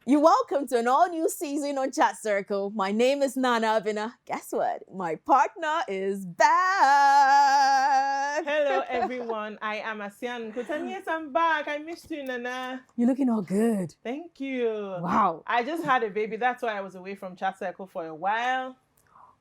You're welcome to an all-new season on Chat Circle. My name is Nana Avina. Guess what? My partner is back. Hello, everyone. I am Asian Kutan. Yes, I'm back. I missed you, Nana. You're looking all good. Thank you. Wow. I just had a baby. That's why I was away from Chat Circle for a while.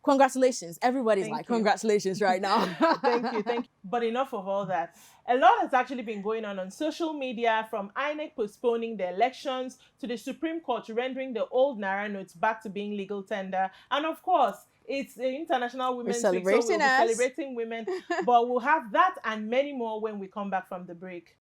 Congratulations. Everybody's Thank like, you. congratulations right now. Thank you. But enough of all that. A lot has actually been going on social media, from INEC postponing the elections to the Supreme Court rendering the old Naira notes back to being legal tender. And of course, it's the International Women's Week, so we'll be celebrating women. But we'll have that and many more when we come back from the break.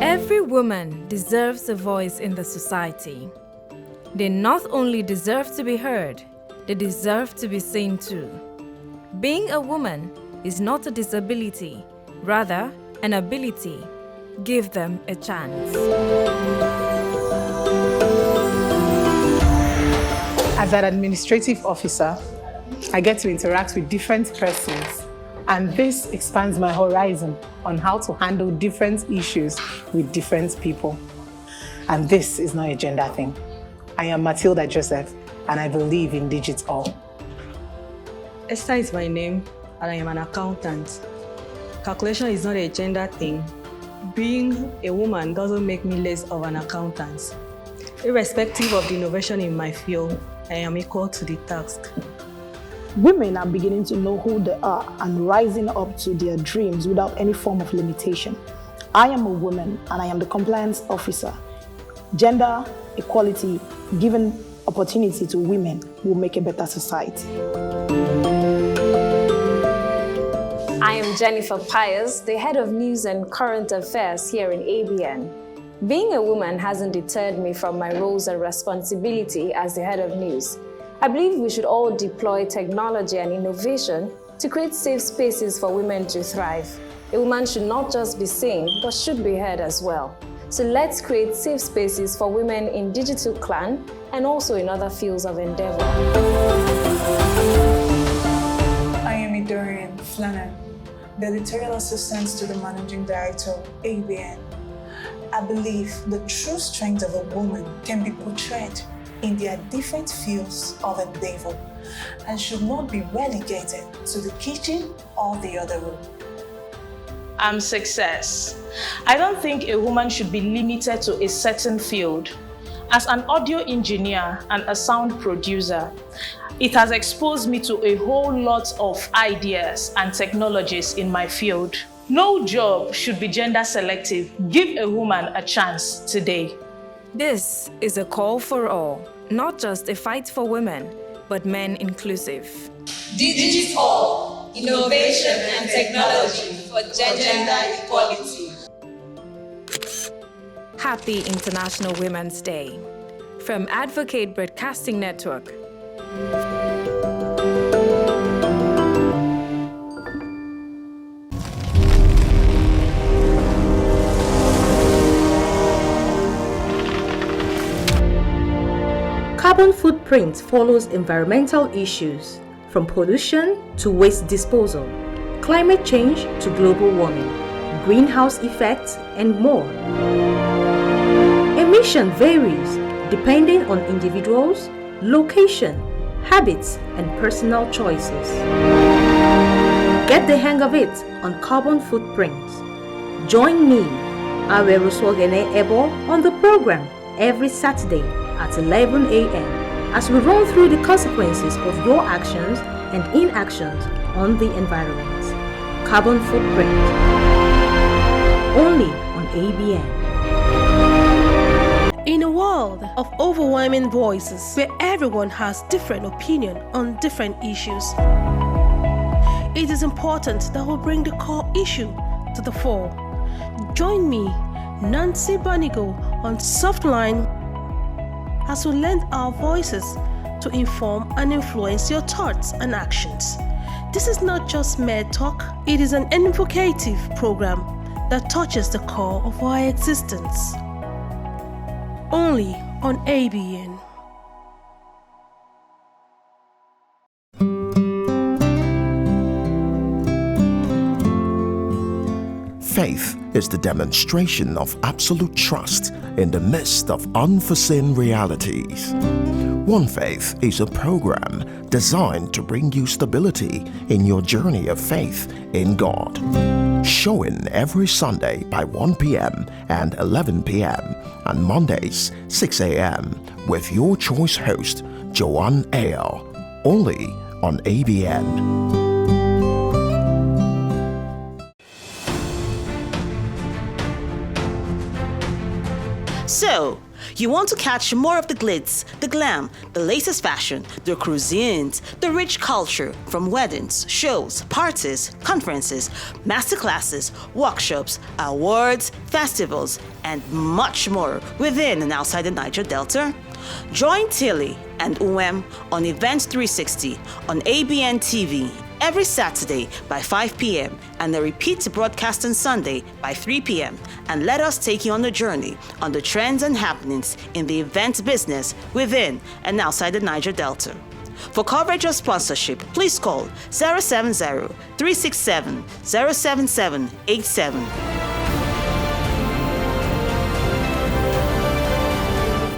Every woman deserves a voice in the society. They not only deserve to be heard, they deserve to be seen too. Being a woman is not a disability, rather an ability. Give them a chance. As an administrative officer, I get to interact with different persons, and this expands my horizon on how to handle different issues with different people. And this is not a gender thing. I am Matilda Joseph, and I believe in digital. Esther is my name, and I am an accountant. Calculation is not a gender thing. Being a woman doesn't make me less of an accountant. Irrespective of the innovation in my field, I am equal to the task. Women are beginning to know who they are and rising up to their dreams without any form of limitation. I am a woman and I am the compliance officer. Gender equality, giving opportunity to women, will make a better society. I am Jennifer Pius, the head of news and current affairs here in ABN. Being a woman hasn't deterred me from my roles and responsibility as the head of news. I believe we should all deploy technology and innovation to create safe spaces for women to thrive. A woman should not just be seen, but should be heard as well. So let's create safe spaces for women in digital clan and also in other fields of endeavor. I am Idorian Flannan, the editorial assistant to the managing director of ABN. I believe the true strength of a woman can be portrayed in their different fields of endeavor and should not be relegated to the kitchen or the other room. I'm Success. I don't think a woman should be limited to a certain field. As an audio engineer and a sound producer, it has exposed me to a whole lot of ideas and technologies in my field. No job should be gender selective. Give a woman a chance today. This is a call for all, not just a fight for women, but men inclusive. Digital, innovation and technology for gender equality. Happy International Women's Day. From Advocate Broadcasting Network. Carbon footprint follows environmental issues, from pollution to waste disposal, climate change to global warming, greenhouse effects, and more. Emission varies depending on individuals, location, habits, and personal choices. Get the hang of it on carbon footprints. Join me, Aweru Swogene Ebo, on the program every Saturday at 11 a.m. as we run through the consequences of your actions and inactions on the environment. Carbon footprint. Only on ABN. In a world of overwhelming voices where everyone has different opinion on different issues, it is important that we bring the core issue to the fore. Join me, Nancy Banigo, on Softline as we lend our voices to inform and influence your thoughts and actions. This is not just mere talk, it is an invocative program that touches the core of our existence. Only on ABN. Faith is the demonstration of absolute trust in the midst of unforeseen realities. One Faith is a program designed to bring you stability in your journey of faith in God. Showing every Sunday by 1 p.m. and 11 p.m. and Mondays 6 a.m. with your choice host, Joanne Ale, only on ABN. So, you want to catch more of the glitz, the glam, the latest fashion, the cuisines, the rich culture from weddings, shows, parties, conferences, masterclasses, workshops, awards, festivals, and much more within and outside the Niger Delta? Join Tilly and UM on Event 360 on ABN TV every Saturday by 5 p.m. and a repeat broadcast on Sunday by 3 p.m. And let us take you on a journey on the trends and happenings in the event business within and outside the Niger Delta. For coverage or sponsorship, please call 070-367-07787.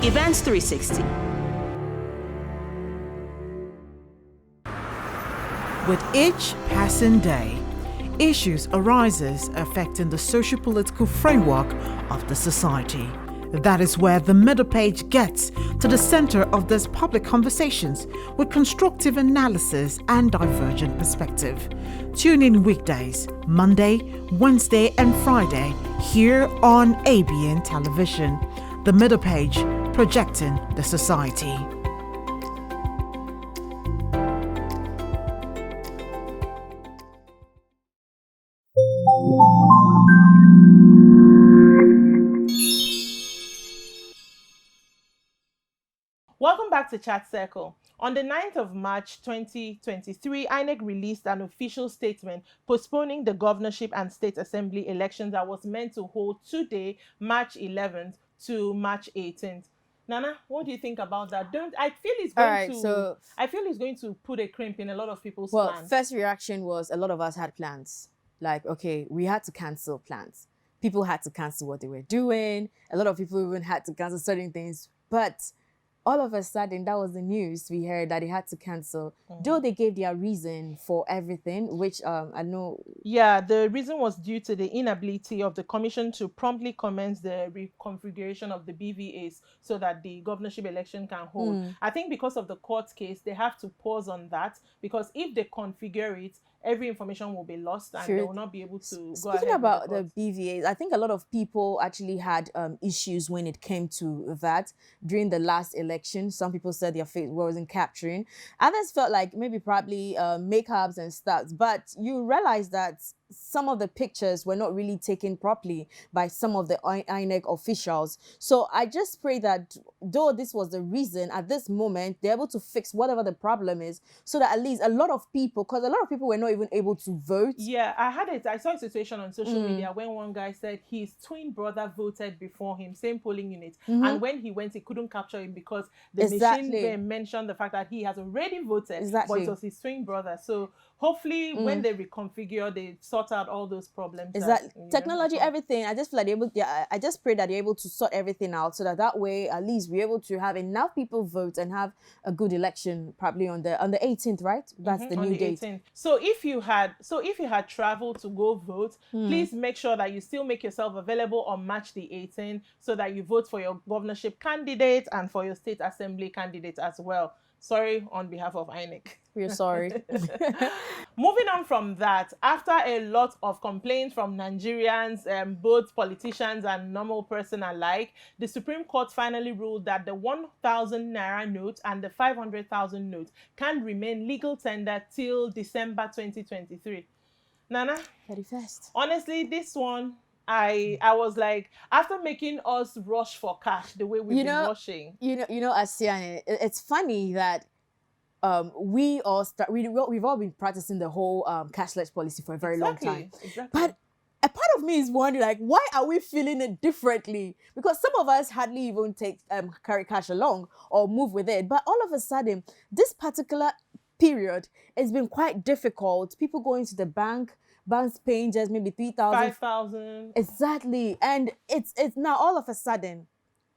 Events 360. With each passing day, issues arises affecting the socio-political framework of the society. That is where the middle page gets to the center of these public conversations with constructive analysis and divergent perspective. Tune in weekdays, Monday, Wednesday, and Friday here on ABN Television. The middle page, projecting the society. Welcome back to Chat Circle. On the 9th of March 2023, INEC released an official statement postponing the governorship and state assembly elections that was meant to hold today, March 11th to March 18th. Nana, what do you think about that? I feel it's going to put a crimp in a lot of people's plans. First reaction was a lot of us had plans. Like, okay, we had to cancel plans. People had to cancel what they were doing. A lot of people even had to cancel certain things. But all of a sudden, that was the news. We heard that they had to cancel, though they gave their reason for everything, which I know. Yeah, the reason was due to the inability of the commission to promptly commence the reconfiguration of the BVAs so that the governorship election can hold. I think because of the court case, they have to pause on that, because if they configure it, every information will be lost and they will not be able to go ahead. Speaking about the BVAs, I think a lot of people actually had issues when it came to that during the last election. Some people said their face wasn't capturing. Others felt like probably makeups and stuff. But you realize that some of the pictures were not really taken properly by some of the INEC officials. So I just pray that though this was the reason, at this moment, they're able to fix whatever the problem is, so that at least a lot of people, because a lot of people were not even able to vote. Yeah, I saw a situation on social media when one guy said his twin brother voted before him, same polling unit. And when he went, he couldn't capture him because the machine mentioned the fact that he has already voted, but it was his twin brother. So hopefully when they reconfigure, they sort out all those problems. Technology, everything. I just feel like I just pray that they're able to sort everything out, so that way at least we're able to have enough people vote and have a good election probably on the 18th, right? That's the new date. 18th. So if you had traveled to go vote, please make sure that you still make yourself available on March the 18th, so that you vote for your governorship candidate and for your state assembly candidate as well. Sorry on behalf of INEC. We're sorry. Moving on from that, after a lot of complaints from Nigerians, both politicians and normal person alike, the Supreme Court finally ruled that the 1,000 Naira note and the 500,000 note can remain legal tender till December 2023. Nana? 31st. Honestly, this one, I was like, after making us rush for cash the way we've been rushing. Asiane, it's funny that we've all been practicing the whole cashless policy for a very long time. But a part of me is wondering, like, why are we feeling it differently? Because some of us hardly even carry cash along or move with it. But all of a sudden, this particular period has been quite difficult. People going to the bank, banks paying just maybe 3,000. 5,000. Exactly. And it's now all of a sudden,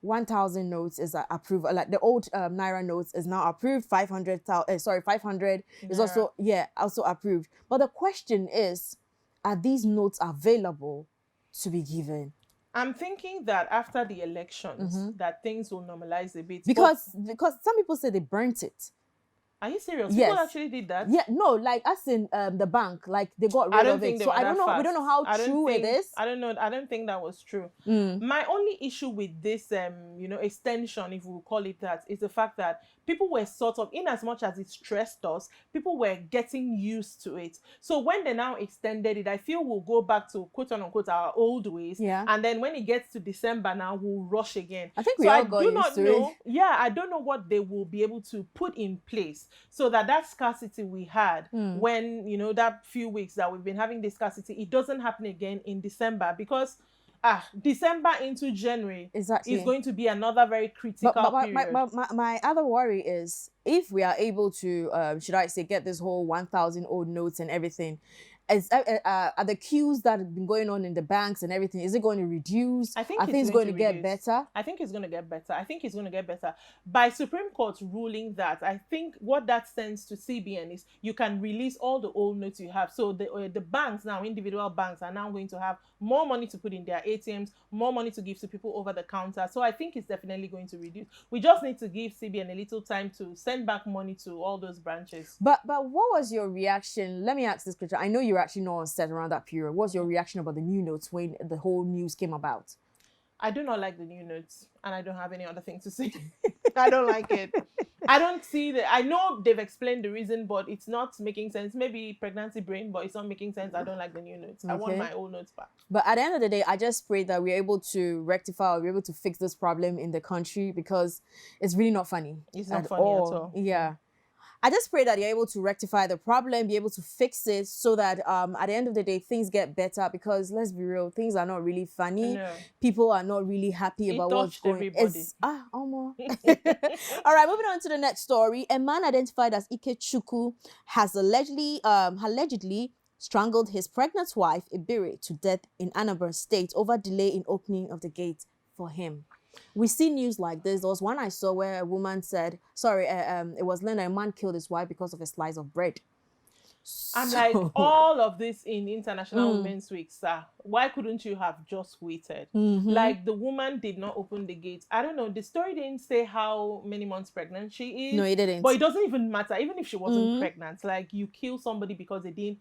1,000 notes is approved. Like the old Naira notes is now approved. 500 is also approved. But the question is, are these notes available to be given? I'm thinking that after the elections, that things will normalize a bit. Because some people say they burnt it. Are you serious? Yes. People actually did that? Yeah, no, like as in the bank, like they got rid of it. So I don't know. We don't know how true it is. I don't know. I don't think that was true. My only issue with this, extension, if we call it that, is the fact that people were sort of, in as much as it stressed us, people were getting used to it. So when they now extended it, I feel we'll go back to quote unquote our old ways. Yeah. And then when it gets to December now, we'll rush again. I think we all got used to it. Yeah, I don't know what they will be able to put in place so that scarcity we had when, that few weeks that we've been having this scarcity, it doesn't happen again in December, because December into January is going to be another very critical period. My other worry is, if we are able to, should I say, get this whole 1,000 old notes and everything, are the queues that have been going on in the banks and everything, is it going to reduce? I think it's going to get better. I think it's going to get better. I think it's going to get better. By Supreme Court ruling that, I think what that sends to CBN is you can release all the old notes you have. So the banks now, individual banks, are now going to have more money to put in their ATMs, more money to give to people over the counter. So I think it's definitely going to reduce. We just need to give CBN a little time to send back money to all those branches. But what was your reaction? Let me ask this question. I know you were actually not on set around that period. What was your reaction about the new notes when the whole news came about? I do not like the new notes, and I don't have any other thing to say. I don't like it. I don't see I know they've explained the reason, but it's not making sense. Maybe pregnancy brain, but it's not making sense. I don't like the new notes. I want my old notes back. But at the end of the day, I just pray that we're able to rectify, or we're able to fix this problem in the country, because it's really not funny. It's not funny at all. Yeah. I just pray that you're able to rectify the problem, be able to fix it, so that at the end of the day, things get better, because let's be real, things are not really funny. No. People are not really happy about what's going on. All right, moving on to the next story. A man identified as Ikechukwu has allegedly strangled his pregnant wife, Ibiri, to death in Anambra State over delay in opening of the gate for him. We see news like this. There was one I saw where a woman said, it was Lena, a man killed his wife because of a slice of bread. I'm like, all of this in International Women's Week, sir. Why couldn't you have just waited? Like, the woman did not open the gate. I don't know. The story didn't say how many months pregnant she is. No, it didn't. But it doesn't even matter. Even if she wasn't pregnant, like, you kill somebody because they didn't.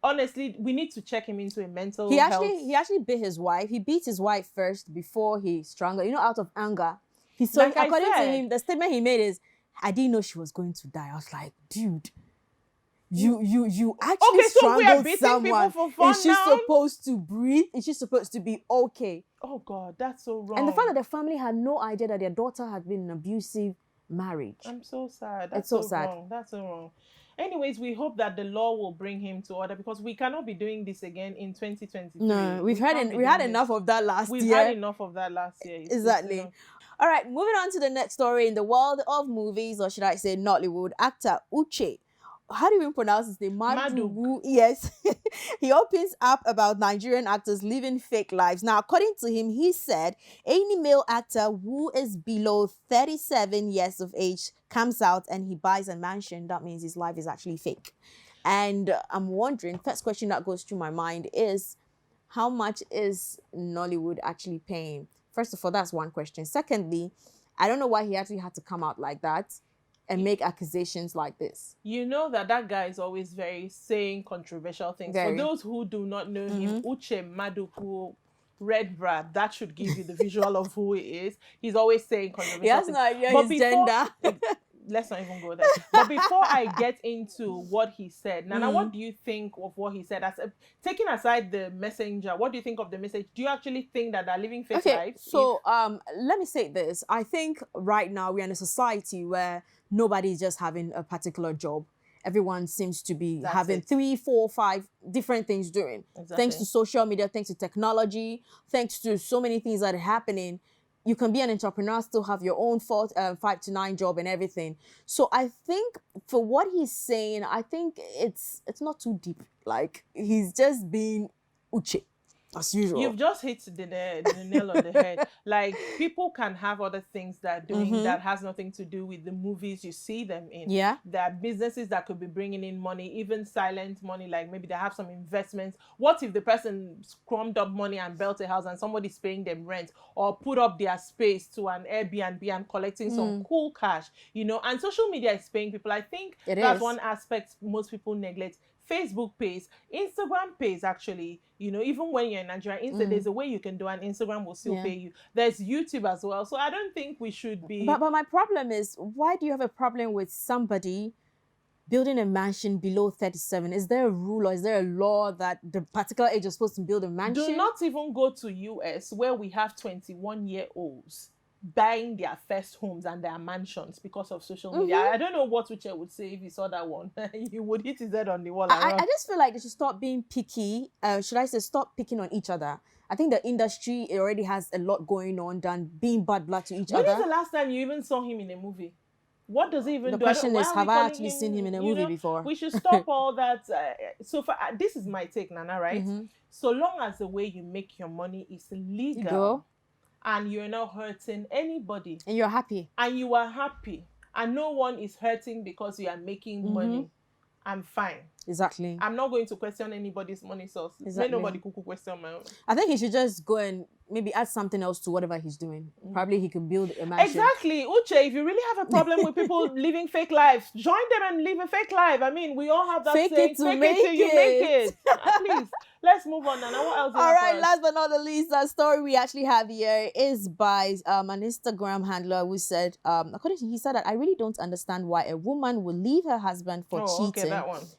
Honestly, we need to check him into a mental health. He actually beat his wife. He beat his wife first before he strangled. Out of anger. According to him, the statement he made is, "I didn't know she was going to die." I was like, dude, you actually strangled someone. For fun Is she supposed to breathe? Is she supposed to be okay? Oh God, that's so wrong. And the fact that the family had no idea that their daughter had been in an abusive marriage. I'm so sad. It's so sad. Wrong. That's so wrong. Anyways, we hope that the law will bring him to order, because we cannot be doing this again in 2023. No, we had enough of that last year. We've had enough of that last year. Exactly. All right, moving on to the next story. In the world of movies, or should I say Nollywood, actor Uche, how do you even pronounce his name? Madugu. Yes. He opens up about Nigerian actors living fake lives. Now, according to him, he said any male actor who is below 37 years of age comes out and he buys a mansion, that means his life is actually fake. And I'm wondering, first question that goes through my mind is, how much is Nollywood actually paying? First of all, that's one question. Secondly, I don't know why he actually had to come out like that and make accusations like this. You know that guy is always saying controversial things. For those who do not know him, Uche Madugu, Red Brad, that should give you the visual of who he is. He's always saying controversial things. He has no idea his gender. Let's not even go there. But before I get into what he said, Nana, what do you think of what he said? Taking aside the messenger, what do you think of the message? Do you actually think that they're living fake lives? So let me say this. I think right now we're in a society where nobody is just having a particular job. Everyone seems to be having 3, 4, 5 different things doing. Exactly. Thanks to social media, thanks to technology, thanks to so many things that are happening. You can be an entrepreneur, still have your own 5 to 9 job and everything. So I think for what he's saying, I think it's not too deep. Like, he's just being Uche, as usual. You've just hit the nail on the head. Like, people can have other things they're doing that has nothing to do with the movies you see them in. Yeah. There are businesses that could be bringing in money, even silent money, like maybe they have some investments. What if the person scrummed up money and built a house and somebody's paying them rent, or put up their space to an Airbnb and collecting some cool cash, you know? And social media is paying people. I think that's one aspect most people neglect. Facebook pays, Instagram pays actually. You know, even when you're in Nigeria, there's a way you can do, and Instagram will still pay you. There's YouTube as well. So I don't think we should be... But my problem is, why do you have a problem with somebody building a mansion below 37? Is there a rule or is there a law that the particular age is supposed to build a mansion? Do not even go to US where we have 21-year-olds buying their first homes and their mansions because of social media. I don't know what Uche would say if he saw that one. He would hit his head on the wall. I just feel like they should stop being picky. Should I say stop picking on each other? I think the industry already has a lot going on than being bad blood to each other. When is the last time you even saw him in a movie? What does he even do? The question is, have I actually seen him in a movie before? We should stop all that. So this is my take, Nana, right? So long as the way you make your money is legal, and you're not hurting anybody, and you're happy, and you are happy, and no one is hurting because you are making money, I'm fine. Exactly. I'm not going to question anybody's money source. Exactly. Let nobody could question my own. I think he should just go and maybe add something else to whatever he's doing. Probably he could build a mansion. Exactly. Uche, if you really have a problem with people living fake lives, join them and live a fake life. I mean, we all have that fake saying, it till you make it. Please, let's move on, Nana. What else? All right, last but not the least, the story we actually have here is by an Instagram handler who said, according to he said that I really don't understand why a woman will leave her husband for cheating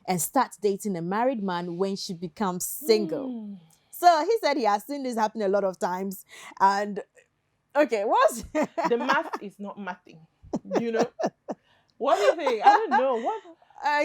and start dating a married man when she becomes single. So he said he has seen this happen a lot of times. And okay, what's the math is not mathing, you know? What do you think? I don't know. What?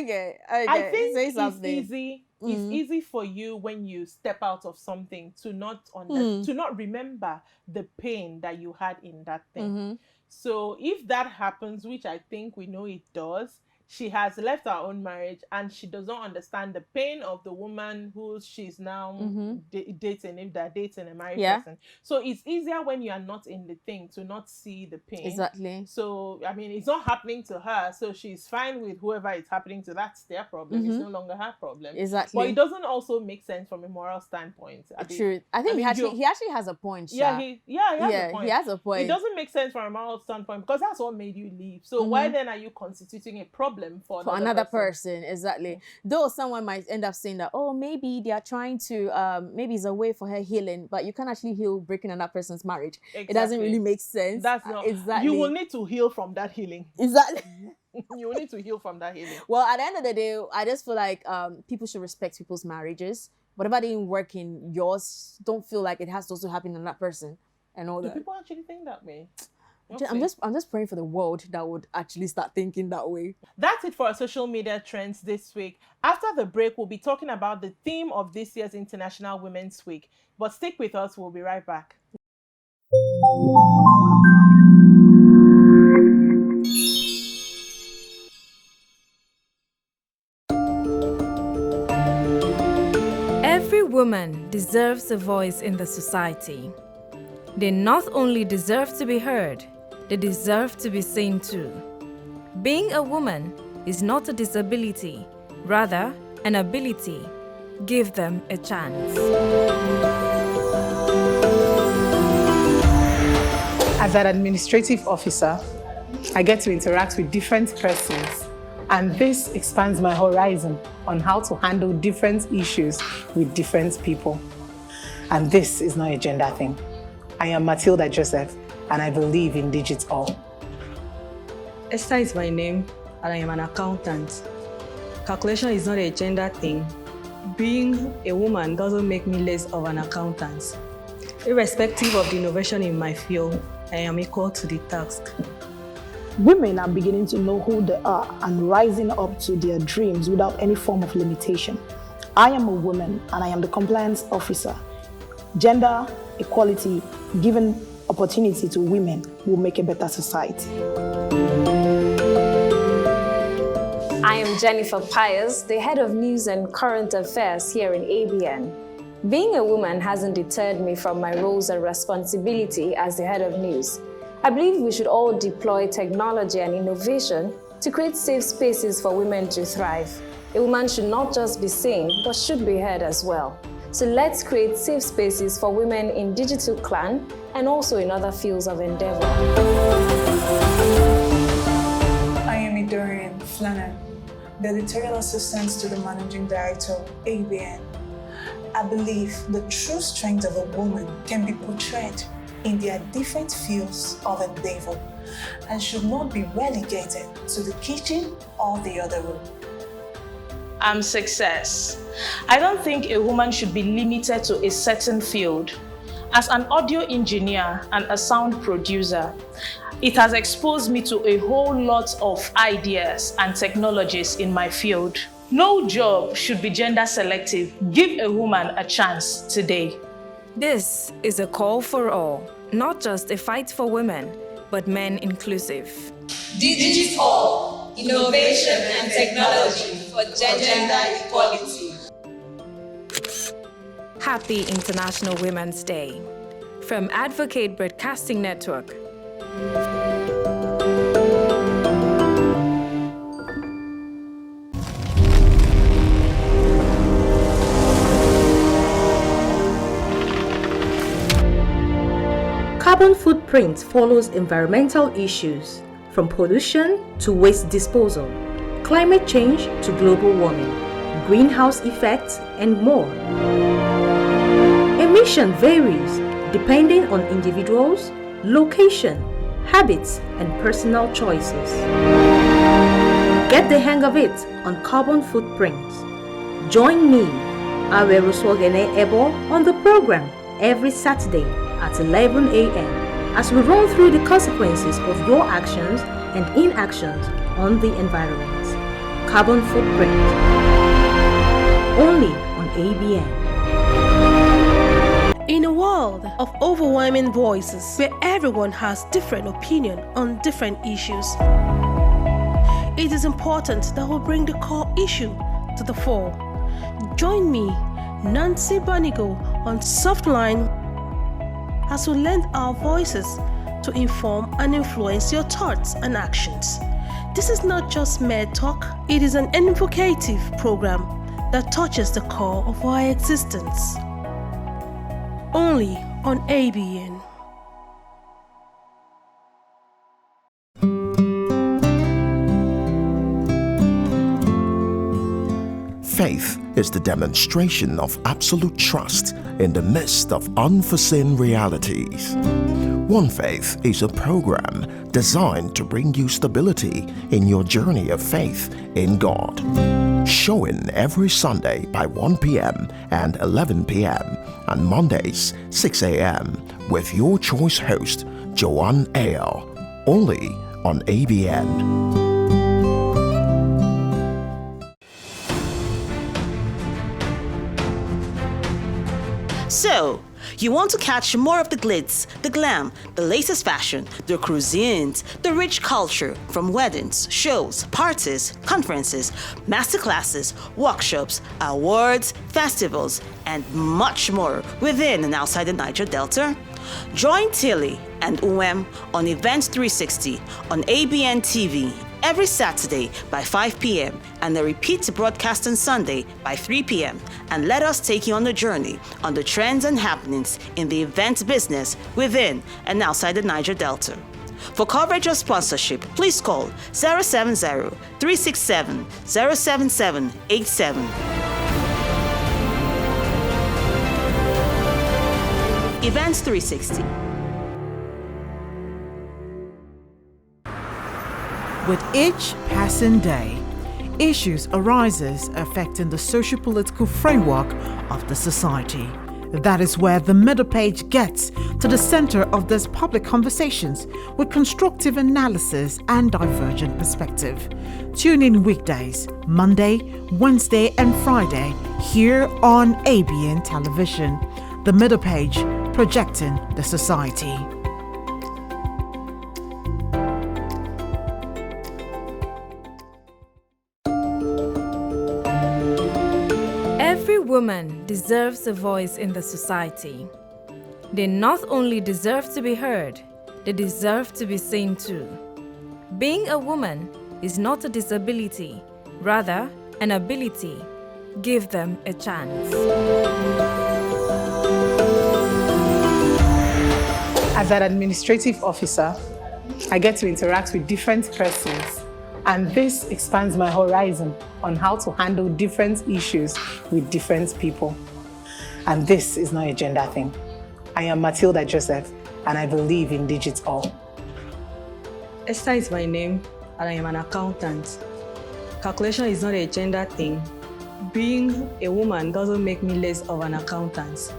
Okay. I think it's easy. It's easy for you when you step out of something to not to not remember the pain that you had in that thing. So if that happens, which I think we know it does, she has left her own marriage and she does not understand the pain of the woman who she's now dating, if they're dating a married person. So it's easier when you are not in the thing to not see the pain. Exactly. So, I mean, it's not happening to her. So she's fine with whoever it's happening to. That's their problem. It's no longer her problem. Exactly. But it doesn't also make sense from a moral standpoint. True. I think he actually has a point. He has a point. He has a point. It doesn't make sense from a moral standpoint because that's what made you leave. So why then are you constituting a problem for another person? Exactly. Though someone might end up saying that, oh, maybe they are trying to maybe it's a way for her healing, but you can't actually heal breaking another person's marriage. Exactly. It doesn't really make sense. That's not exactly. You will need to heal from that healing. Exactly. You will need to heal from that healing. Well, at the end of the day, I just feel like people should respect people's marriages. Whatever didn't work in yours, don't feel like it has to also happen in that person and all that. Do people actually think that way? Okay. I'm just praying for the world that would actually start thinking that way. That's it for our social media trends this week. After the break, we'll be talking about the theme of this year's International Women's Week. But stick with us, we'll be right back. Every woman deserves a voice in the society. They not only deserve to be heard, they deserve to be seen too. Being a woman is not a disability, rather an ability. Give them a chance. As an administrative officer, I get to interact with different persons, and this expands my horizon on how to handle different issues with different people. And this is not a gender thing. I am Matilda Joseph, and I believe in digital. Esther is my name, and I am an accountant. Calculation is not a gender thing. Being a woman doesn't make me less of an accountant. Irrespective of the innovation in my field, I am equal to the task. Women are beginning to know who they are and rising up to their dreams without any form of limitation. I am a woman, and I am the compliance officer. Gender equality, giving opportunity to women, will make a better society. I am am Jennifer Pius, the head of news and current affairs here in ABN. Being a woman hasn't deterred me from my roles and responsibility as the head of news. I believe we should all deploy technology and innovation to create safe spaces for women to thrive. A woman should not just be seen, but should be heard as well. So let's create safe spaces for women in digital clan and also in other fields of endeavor. I am Dorian Flannan, the editorial assistant to the managing director, ABN. I believe the true strength of a woman can be portrayed in their different fields of endeavor and should not be relegated to the kitchen or the other room. I'm Success. I don't think a woman should be limited to a certain field. As an audio engineer and a sound producer, it has exposed me to a whole lot of ideas and technologies in my field. No job should be gender selective. Give a woman a chance today. This is a call for all, not just a fight for women, but men inclusive. Digital, innovation and technology for gender equality. Happy International Women's Day. From Advocate Broadcasting Network. Carbon footprint follows environmental issues, from pollution to waste disposal, climate change to global warming, greenhouse effects, and more. Emission varies depending on individuals, location, habits, and personal choices. Get the hang of it on carbon footprints. Join me, Aweru Swogene Ebo, on the program every Saturday at 11 a.m. as we run through the consequences of your actions and inactions on the environment. Carbon footprint. Only on ABN. In a world of overwhelming voices where everyone has different opinion on different issues, it is important that we bring the core issue to the fore. Join me, Nancy Banigo, on Softline as we lend our voices to inform and influence your thoughts and actions. This is not just mere talk, it is an invocative program that touches the core of our existence. Only on ABN. Faith is the demonstration of absolute trust in the midst of unforeseen realities. One Faith is a program designed to bring you stability in your journey of faith in God. Showing every Sunday by 1 p.m. and 11 p.m. and Mondays 6 a.m. with your choice host, Joanne Ale, only on ABN. So, you want to catch more of the glitz, the glam, the latest fashion, the cuisines, the rich culture from weddings, shows, parties, conferences, masterclasses, workshops, awards, festivals, and much more within and outside the Niger Delta? Join Tilly and UM on Event 360 on ABN TV every Saturday by 5 p.m. and the repeat broadcast on Sunday by 3 p.m. And let us take you on a journey on the trends and happenings in the event business within and outside the Niger Delta. For coverage or sponsorship, please call 070-367-07787. Events 360. With each passing day, issues arises affecting the socio-political framework of the society. That is where the middle page gets to the center of these public conversations with constructive analysis and divergent perspective. Tune in weekdays, Monday, Wednesday, and Friday here on ABN Television. The middle page, projecting the society. woman deserves a voice in the society. They not only deserve to be heard, they deserve to be seen too. Being a woman is not a disability, rather an ability. Give them a chance. As an administrative officer, I get to interact with different persons, and this expands my horizon on how to handle different issues with different people. And this is not a gender thing. I am Matilda Joseph, and I believe in digital. Esther is my name, and I am an accountant. Calculation is not a gender thing. Being a woman doesn't make me less of an accountant.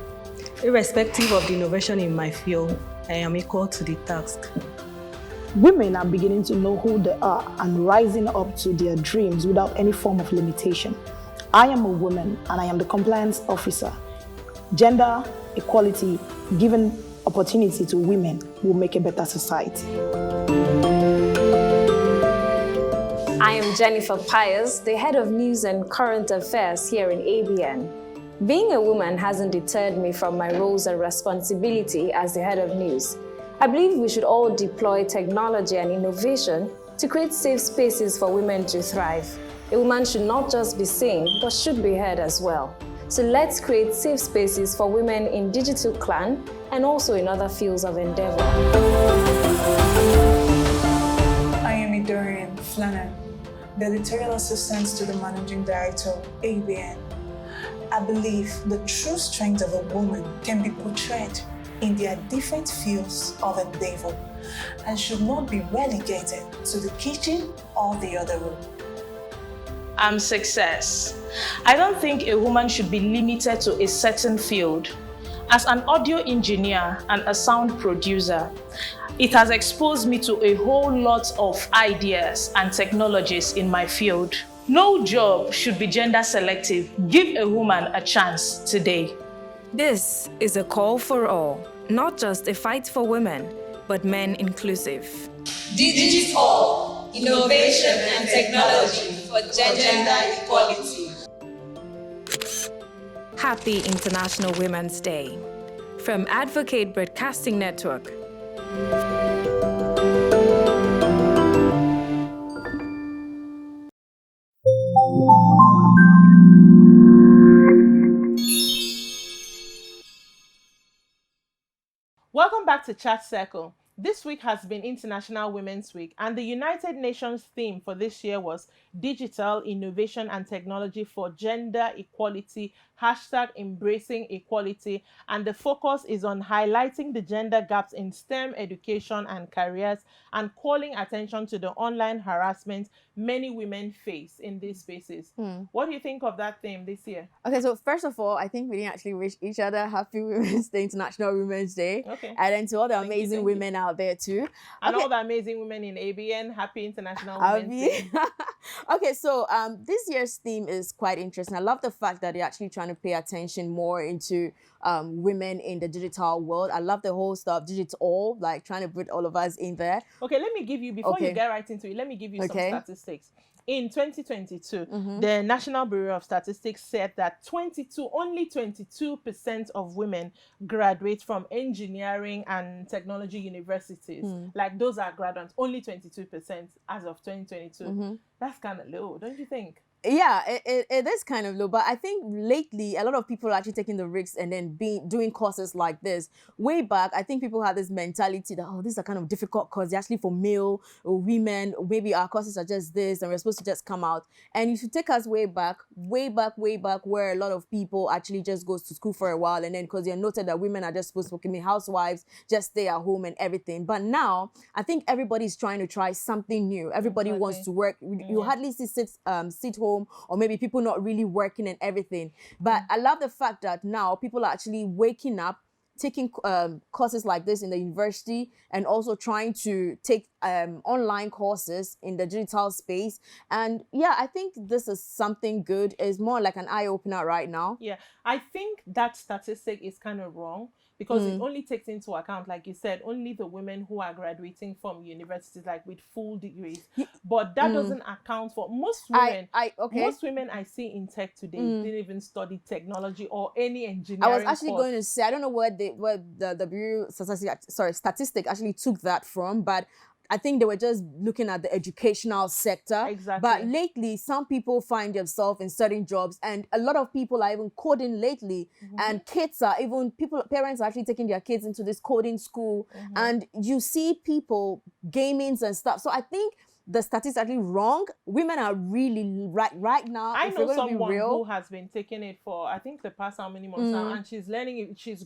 Irrespective of the innovation in my field, I am equal to the task. Women are beginning to know who they are and rising up to their dreams without any form of limitation. I am a woman and I am the compliance officer. Gender equality, giving opportunity to women, will make a better society. I am Jennifer Pius, the head of news and current affairs here in ABN. Being a woman hasn't deterred me from my roles and responsibility as the head of news. I believe we should all deploy technology and innovation to create safe spaces for women to thrive. A woman should not just be seen, but should be heard as well. So let's create safe spaces for women in digital clan and also in other fields of endeavor. I am Dorian Flannan, the editorial assistant to the managing director, ABN. I believe the true strength of a woman can be portrayed in their different fields of endeavor and should not be relegated to the kitchen or the other room. I'm Success. I don't think a woman should be limited to a certain field. As an audio engineer and a sound producer, it has exposed me to a whole lot of ideas and technologies in my field. No job should be gender selective. Give a woman a chance today. This is a call for all, not just a fight for women, but men inclusive. Digital, innovation and technology for gender equality. Happy International Women's Day. From Advocate Broadcasting Network. Welcome back to Chat Circle. This week has been International Women's Week, and the United Nations theme for this year was Digital, Innovation and Technology for Gender Equality, #embracing equality, and the focus is on highlighting the gender gaps in STEM education and careers and calling attention to the online harassment many women face in these spaces. What do you think of that theme this year? Okay, so first of all, I think we didn't actually wish each other Happy Women's Day, International Women's Day. Okay. And then to all the amazing women out there too. And Okay. all the amazing women in ABN, Happy International Women's Day. Okay, so this year's theme is quite interesting. I love the fact that they're actually trying to pay attention more into women in the digital world. I love the whole stuff, digital, like trying to put all of us in there. Okay, let me give you, before you get right into it, let me give you some statistics. In 2022, the National Bureau of Statistics said that only 22% of women graduate from engineering and technology universities. Like those are graduates, only 22% as of 2022. That's kind of low, don't you think? Yeah, it is kind of low, but I think lately a lot of people are actually taking the risks and then doing courses like this. Way back, I think people had this mentality that, oh, these are kind of difficult courses, they're actually for male or women, or maybe our courses are just this and we're supposed to just come out. And you should take us way back, where a lot of people actually just goes to school for a while, and then because you're noted that women are just supposed to be housewives, just stay at home and everything. But now, I think everybody's trying to try something new. Everybody wants to work. You hardly see sit home, or maybe people not really working and everything. But I love the fact that now people are actually waking up, taking courses like this in the university, and also trying to take online courses in the digital space. And yeah, I think this is something good. It's more like an eye-opener right now. Yeah, I think that statistic is kind of wrong, because it only takes into account, like you said, only the women who are graduating from universities like with full degrees. But that doesn't account for most women. Most women I see in tech today didn't even study technology or any engineering. I was actually going to say, I don't know where the Bureau statistic actually took that from, but I think they were just looking at the educational sector. Exactly. But lately, some people find themselves in certain jobs, and a lot of people are even coding lately. And kids are even, parents are actually taking their kids into this coding school. And you see people gaming and stuff. So I think the statistics are actually wrong. Women are really right now. I know someone who has been taking it for, I think, the past how many months now, and she's learning it. She's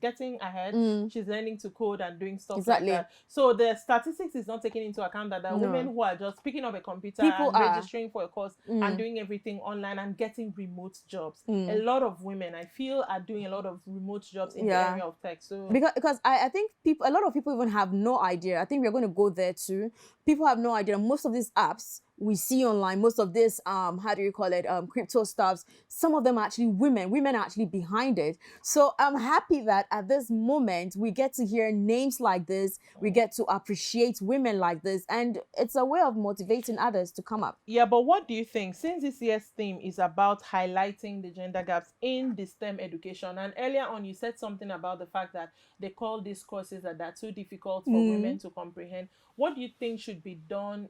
getting ahead. She's learning to code and doing stuff like that. So the statistics is not taking into account that there are women who are just picking up a computer and registering for a course and doing everything online and getting remote jobs. A lot of women, I feel, are doing a lot of remote jobs in the area of tech. So because I think a lot of people even have no idea. I think we're going to go there too. People have no idea. Most of these apps we see online, most of this, crypto stuffs, some of them are actually women are actually behind it. So I'm happy that at this moment, we get to hear names like this, we get to appreciate women like this, and it's a way of motivating others to come up. Yeah, but what do you think? Since this year's theme is about highlighting the gender gaps in the STEM education, and earlier on you said something about the fact that they call these courses that are too difficult for women to comprehend. What do you think should be done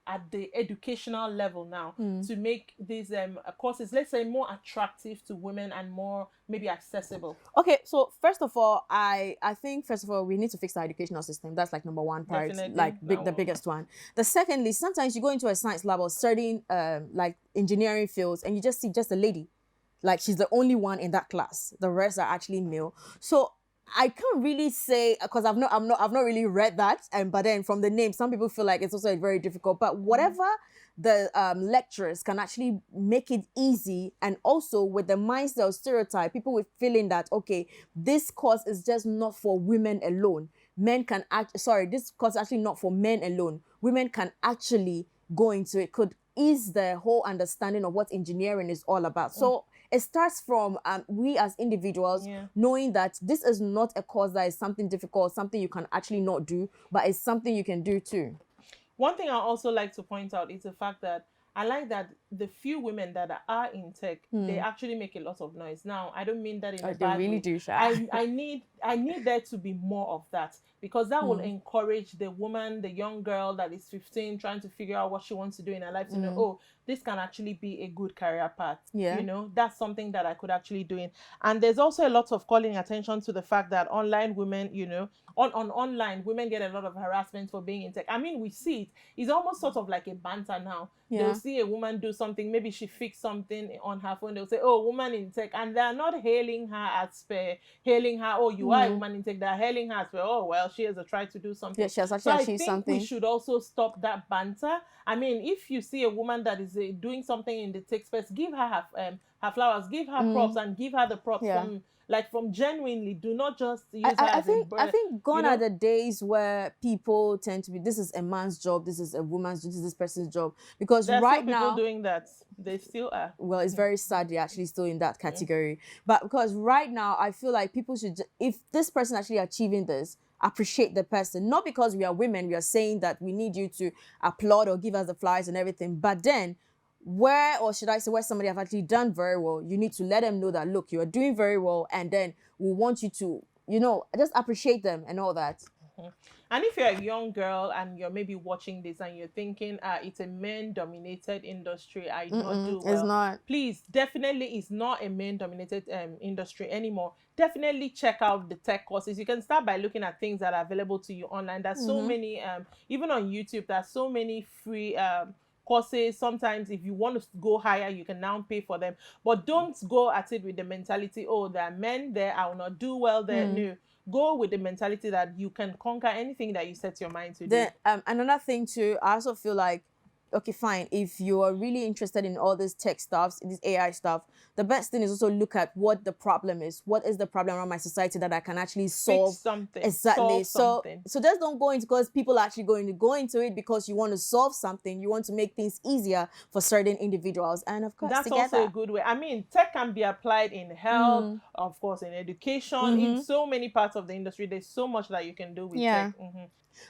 at the educational level now to make these courses, let's say, more attractive to women and more maybe accessible? Okay, so first of all, I think we need to fix the educational system. That's like number one part, the biggest one. The secondly, sometimes you go into a science lab or certain like engineering fields and you just see just a lady, like she's the only one in that class. The rest are actually male. So I can't really say, because I've not really read that, but then from the name, some people feel like it's also very difficult. But whatever the lecturers can actually make it easy, and also with the mindset of stereotype, people with feeling that okay, this course is just not for women alone. This course is actually not for men alone. Women can actually go into it. Could ease the whole understanding of what engineering is all about. So it starts from we as individuals knowing that this is not a course that is something difficult, something you can actually not do, but it's something you can do too. One thing I also like to point out is the fact that I like that the few women that are in tech, they actually make a lot of noise. Now, I don't mean that in a bad way. They really do, Sha. I need there to be more of that, because that will encourage the woman, the young girl that is 15, trying to figure out what she wants to do in her life to know, oh, this can actually be a good career path. Yeah. You know, that's something that I could actually do in. And there's also a lot of calling attention to the fact that online women, you know, online women get a lot of harassment for being in tech. I mean, we see it. It's almost sort of like a banter now. Yeah. They'll see a woman do something, maybe she fixed something on her phone. They'll say, oh, woman in tech. And they're not hailing her as per, hailing her, oh, you are a woman in tech. They're hailing her as per, oh, well, she has tried to do something. Yeah, she has actually achieved something. I think we should also stop that banter. I mean, if you see a woman that is doing something in the tech space, give her her flowers, give her props, and give her the props from genuinely. Do not just use her as I think gone are the days where people tend to be, this is a man's job, this is a woman's job, this is this person's job. Because there are right still now, people doing that. They still are. Well, it's very sad they're actually still in that category. But because right now, I feel like people should, if this person actually achieving this, appreciate the person. Not because we are women, we are saying that we need you to applaud or give us the flowers and everything. But then, where somebody have actually done very well, you need to let them know that, look, you are doing very well, and then we want you to, just appreciate them and all that. And if you're a young girl and you're maybe watching this and you're thinking, it's a men-dominated industry, I do not do well. It's not. Please, definitely it's not a men-dominated industry anymore. Definitely check out the tech courses. You can start by looking at things that are available to you online. There's so many, even on YouTube, there's so many free courses. Sometimes if you want to go higher, you can now pay for them. But don't go at it with the mentality, oh, there are men there, I will not do well there. No. Go with the mentality that you can conquer anything that you set your mind to do. Another thing too, I also feel like okay, fine, if you are really interested in all this tech stuff, this AI stuff, the best thing is also look at what the problem is. What is the problem around my society that I can actually solve? Fix something. Exactly. Solve something. So just don't go into, because people are actually going to go into it because you want to solve something. You want to make things easier for certain individuals. And of course, that's together. also a good way. I mean, tech can be applied in health, of course, in education, in so many parts of the industry. There's so much that you can do with tech.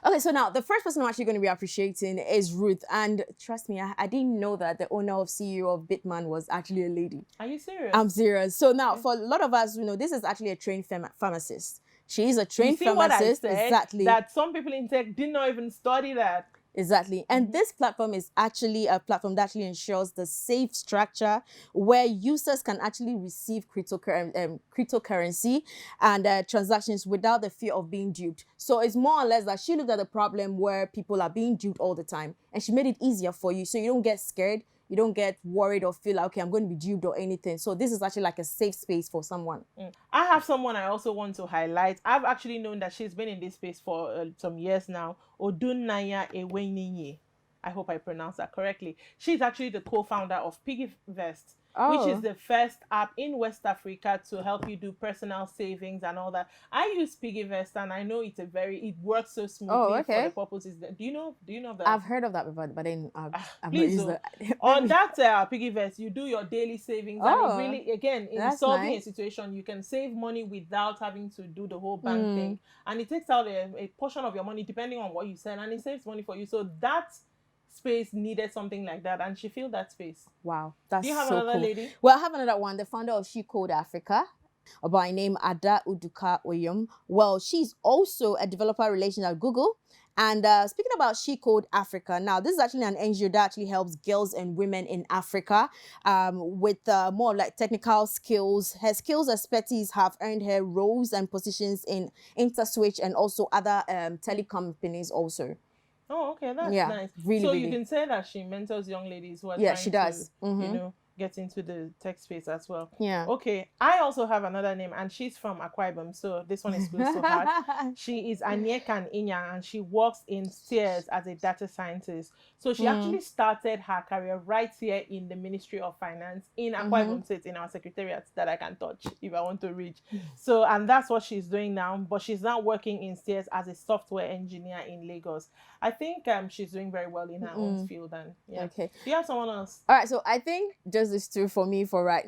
Okay, so now the first person I'm actually going to be appreciating is Ruth. And trust me, I didn't know that the owner of CEO of Bitman was actually a lady. Are you serious? I'm serious. So now, for a lot of us, this is actually a trained pharmacist. She is a trained pharmacist. What I said, exactly. That some people in tech did not even study that. Exactly. And this platform is actually a platform that actually ensures the safe structure where users can actually receive cryptocurrency and transactions without the fear of being duped. So it's more or less that she looked at the problem where people are being duped all the time, and she made it easier for you so you don't get scared. You don't get worried or feel like, okay, I'm going to be duped or anything. So this is actually like a safe space for someone. I have someone I also want to highlight. I've actually known that she's been in this space for some years now. Odunaya Eweninye. I hope I pronounced that correctly. She's actually the co-founder of PiggyVest, which is the first app in West Africa to help you do personal savings and all that. I use PiggyVest, and I know it works so smoothly for the purposes. Do you know that? I've heard of that before, but then I've not please used it. On that PiggyVest, you do your daily savings, and it really, again, in solving a situation, you can save money without having to do the whole bank thing, and it takes out a portion of your money depending on what you send, and it saves money for you. So that space needed something like that, and she filled that space. Wow, that's so cool. Do you have another lady? Well, I have another one, the founder of She Code Africa, by name Ada Uduka Oyum. Well, she's also a developer relations at Google. And speaking about She Code Africa, now this is actually an NGO that actually helps girls and women in Africa with more like technical skills. Her skills expertise have earned her roles and positions in InterSwitch and also other telecom companies also. Oh, okay, that's nice. Really, so really. you can say that she mentors young ladies who are she does. to, get into the tech space as well. Yeah. Okay, I also have another name, and she's from Akwa Ibom, so this one is close to heart. She is Anyekan Inya, and she works in Sears as a data scientist. So she actually started her career right here in the Ministry of Finance in Akwa Ibom State, in our secretariat that I can touch if I want to reach. So, and that's what she's doing now, but she's now working in Sears as a software engineer in Lagos. I think she's doing very well in her own field. And Okay. Do you have someone else? All right, so I think just these two for me for right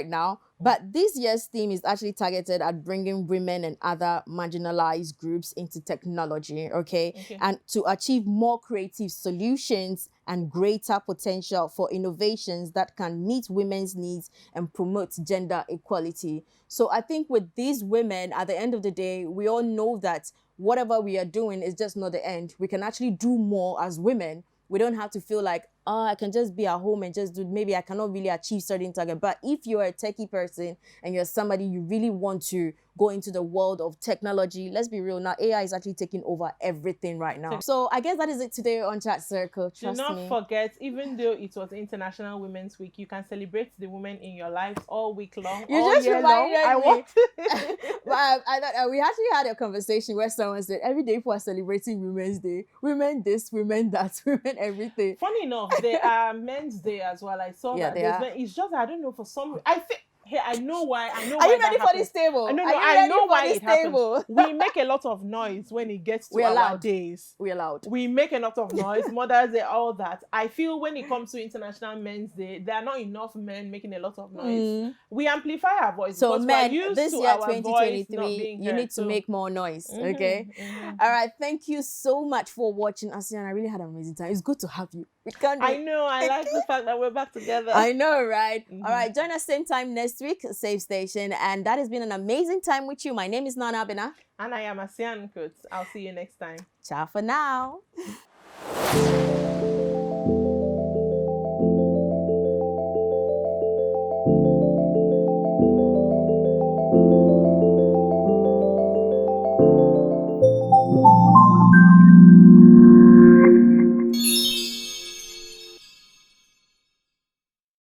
now. But this year's theme is actually targeted at bringing women and other marginalized groups into technology, okay? And to achieve more creative solutions and greater potential for innovations that can meet women's needs and promote gender equality. So I think with these women, at the end of the day, we all know that whatever we are doing is just not the end. We can actually do more as women. We don't have to feel like, oh, I can just be at home and just do, maybe I cannot really achieve certain target. But if you're a techie person and you're somebody you really want to go into the world of technology, let's be real now, AI is actually taking over everything right now. So I guess that is it today on Chat Circle. Trust me. Do not forget, even though it was International Women's Week, you can celebrate the women in your lives all week long. You all just year reminded long. me. But I thought we actually had a conversation where someone said every day people are celebrating Women's Day. Women this, women that, women everything. Funny enough, there are Men's Day as well. I saw that. It's just, I don't know, for some, I think, hey, I know why. Are you ready for this table? I know why it happens. We make a lot of noise when it gets to our days. We're allowed. We make a lot of noise. Mothers Day, all that. I feel when it comes to International Men's Day, there are not enough men making a lot of noise. We amplify our voice. So men, this year, our 2023, you need to make more noise, okay? All right, thank you so much for watching, Asian. I really had an amazing time. It's good to have you. I know. I like the fact that we're back together. I know, right? All right, join us same time next week, Safe Station. And that has been an amazing time with you. My name is Nana Abena. And I am Asian Coates. I'll see you next time. Ciao for now.